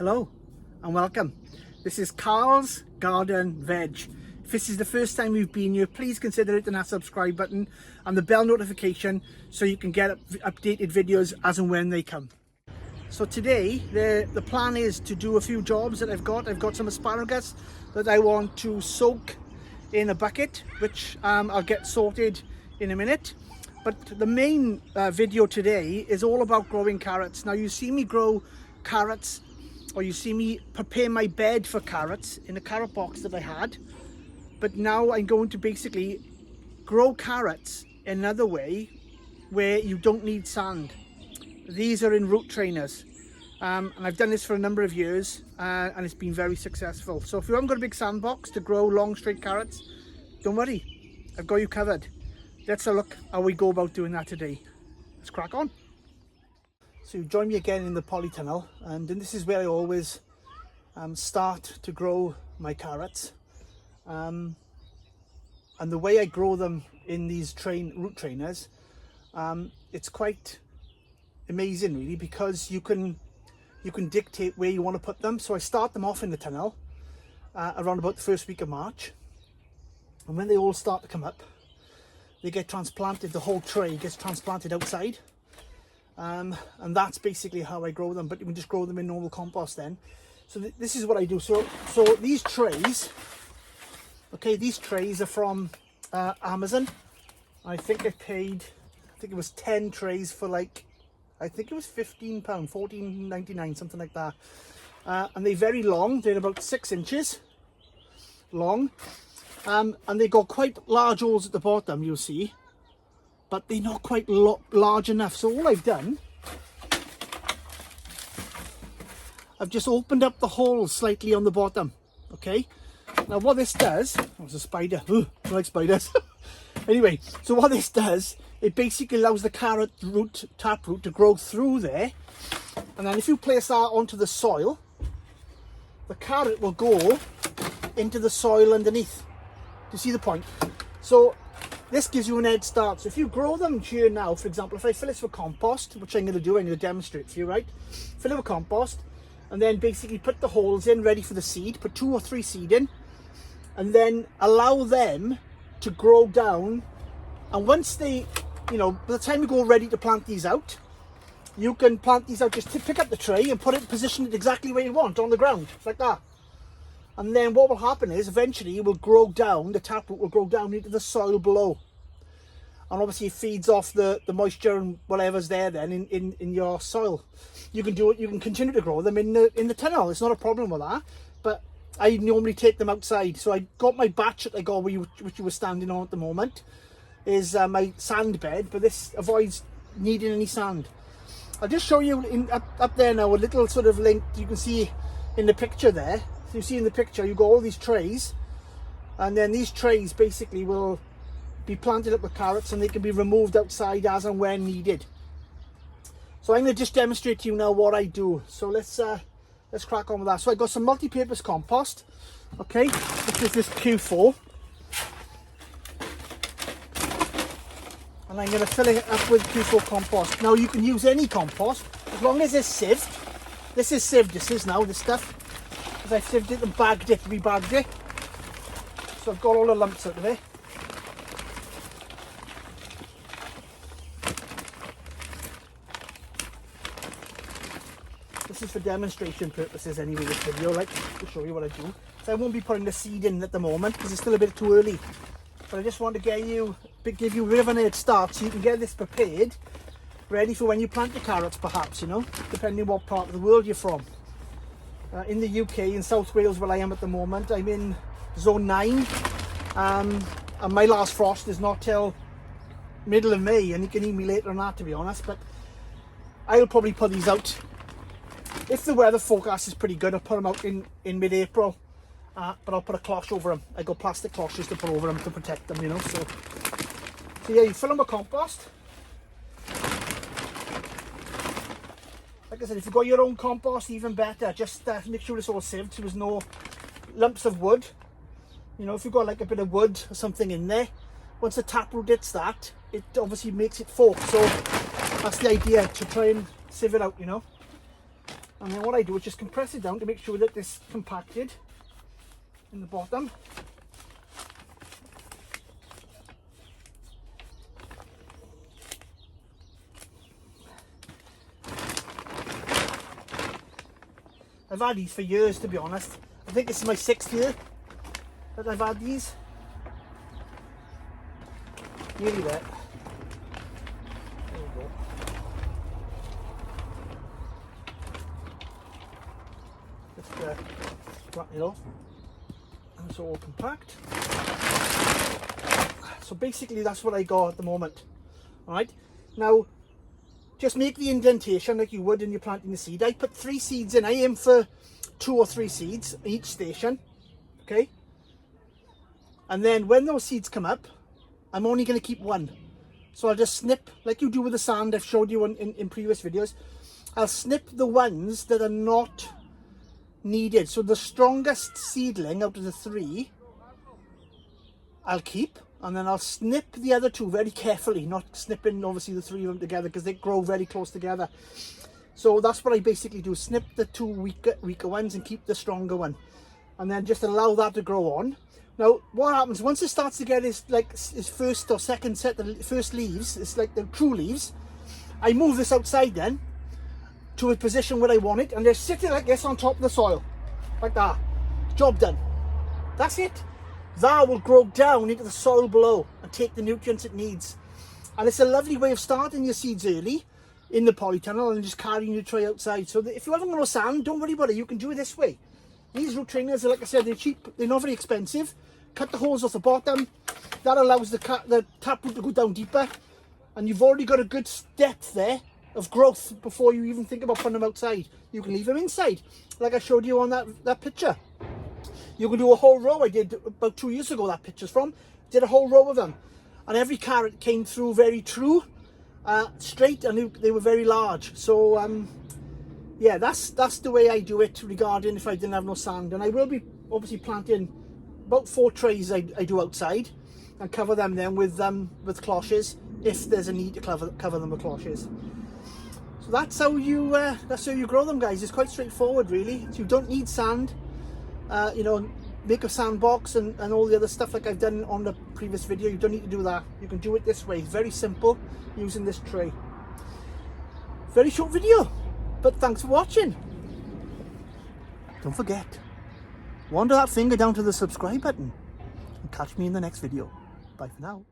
Hello and welcome. This is Carl's Garden Veg. If this is the first time you've been here, please consider hitting that subscribe button and the bell notification so you can get updated videos as and when they come. So today the plan is to do a few jobs that I've got. I've got some asparagus that I want to soak in a bucket, which I'll get sorted in a minute. But the main video today is all about growing carrots. Now you see me grow carrots, or you see me prepare my bed for carrots in a carrot box that I had. But now I'm going to basically grow carrots another way where you don't need sand. These are in root trainers. And I've done this for a number of years and it's been very successful. So if you haven't got a big sandbox to grow long straight carrots, don't worry, I've got you covered. Let's have a look how we go about doing that today. Let's crack on. So you join me again in the polytunnel, and this is where I always start to grow my carrots. And the way I grow them in these root trainers, it's quite amazing really, because you can dictate where you want to put them. So I start them off in the tunnel around about the first week of March, and when they all start to come up, they get transplanted. The whole tray gets transplanted outside. And that's basically how I grow them, but you can just grow them in normal compost then. So this is what I do. So these trays, okay, these trays are from Amazon. I think I paid, it was 10 trays for like, I think it was £15, $14.99, something like that. And they're very long, they're about 6 inches long. And they got quite large holes at the bottom, you'll see. But they're not quite large enough. So all I've done, I've just opened up the holes slightly on the bottom. Okay. Now what this does, oh, there's a spider. Ooh, I like spiders. Anyway, so what this does, it basically allows the carrot root, taproot to grow through there. And then if you place that onto the soil, the carrot will go into the soil underneath. Do you see the point? So this gives you an head start. So if you grow them here now, for example, if I fill this with compost, which I'm going to do, I'm going to demonstrate for you, right? Fill it with compost, and then basically put the holes in ready for the seed, put 2 or 3 seed in, and then allow them to grow down. And once they, by the time you go ready to plant these out, you can plant these out, just pick up the tray and position it exactly where you want on the ground, like that. And then what will happen is eventually it will grow down, the taproot will grow down into the soil below. And obviously it feeds off the moisture and whatever's there then in your soil. You can do it, you can continue to grow them in the tunnel. It's not a problem with that. But I normally take them outside. So I got my batch that I got which you were standing on at the moment is my sand bed, but this avoids needing any sand. I'll just show you up there now a little sort of link you can see in the picture there. So you see in the picture, you've got all these trays, and then these trays basically will be planted up with carrots, and they can be removed outside as and when needed. So I'm going to just demonstrate to you now what I do. So let's crack on with that. So I got some multi-purpose compost, okay, which is this Q4, and I'm going to fill it up with Q4 compost. Now you can use any compost as long as it's sieved. This is sieved. This stuff. I've sieved it and rebagged it. So I've got all the lumps out of it. This is for demonstration purposes anyway, this video, like to show you what I do. So I won't be putting the seed in at the moment because it's still a bit too early. But I just want to give you a bit of an head start so you can get this prepared, ready for when you plant your carrots perhaps, depending what part of the world you're from. In the UK, in South Wales where I am at the moment, I'm in zone 9 and my last frost is not till middle of May, and you can eat me later on that, to be honest. But I'll probably put these out, if the weather forecast is pretty good, I'll put them out in mid-April, but I'll put a cloth over them. I got plastic cloths to put over them to protect them, so yeah, you fill them with compost. Like I said, if you've got your own compost, even better. Just make sure it's all sieved so there's no lumps of wood. If you've got like a bit of wood or something in there, once the taproot hits that, it obviously makes it fork. So that's the idea, to try and sieve it out, And then what I do is just compress it down to make sure that it's compacted in the bottom. I've had these for years, to be honest. I think this is my 6th year that I've had these. Nearly there. There we go. Just flatten it off. And it's all compact. So basically that's what I got at the moment. Alright, now just make the indentation like you would when you're planting the seed. I put 3 seeds in. I aim for 2 or 3 seeds each station. Okay? And then when those seeds come up, I'm only going to keep 1. So I'll just snip, like you do with the sand I've showed you in previous videos. I'll snip the ones that are not needed. So the strongest seedling out of the 3, I'll keep. And then I'll snip the other 2 very carefully, not snipping obviously the 3 of them together because they grow very close together. So that's what I basically do, snip the 2 weaker ones and keep the stronger one. And then just allow that to grow on. Now what happens, once it starts to get its first or second set of first leaves, it's like the true leaves, I move this outside then to a position where I want it, and they're sitting like this on top of the soil, like that. Job done. That's it. That will grow down into the soil below and take the nutrients it needs. And it's a lovely way of starting your seeds early in the polytunnel and just carrying your tray outside. So that if you haven't got no sand, don't worry about it. You can do it this way. These root trainers, like I said, they're cheap. They're not very expensive. Cut the holes off the bottom. That allows the taproot to go down deeper. And you've already got a good depth there of growth before you even think about putting them outside. You can leave them inside, like I showed you on that picture. You can do a whole row. I did about 2 years ago, that picture's from. Did a whole row of them. And every carrot came through very true, straight, and they were very large. So, yeah, that's the way I do it regarding if I didn't have no sand. And I will be obviously planting about 4 trays I do outside and cover them then with cloches if there's a need to cover them with cloches. So that's how you grow them, guys. It's quite straightforward, really. So you don't need sand. You know, make a sandbox and all the other stuff like I've done on the previous video. You don't need to do that. You can do it this way. Very simple, using this tray. Very short video, but thanks for watching. Don't forget, wander that finger down to the subscribe button and catch me in the next video. Bye for now.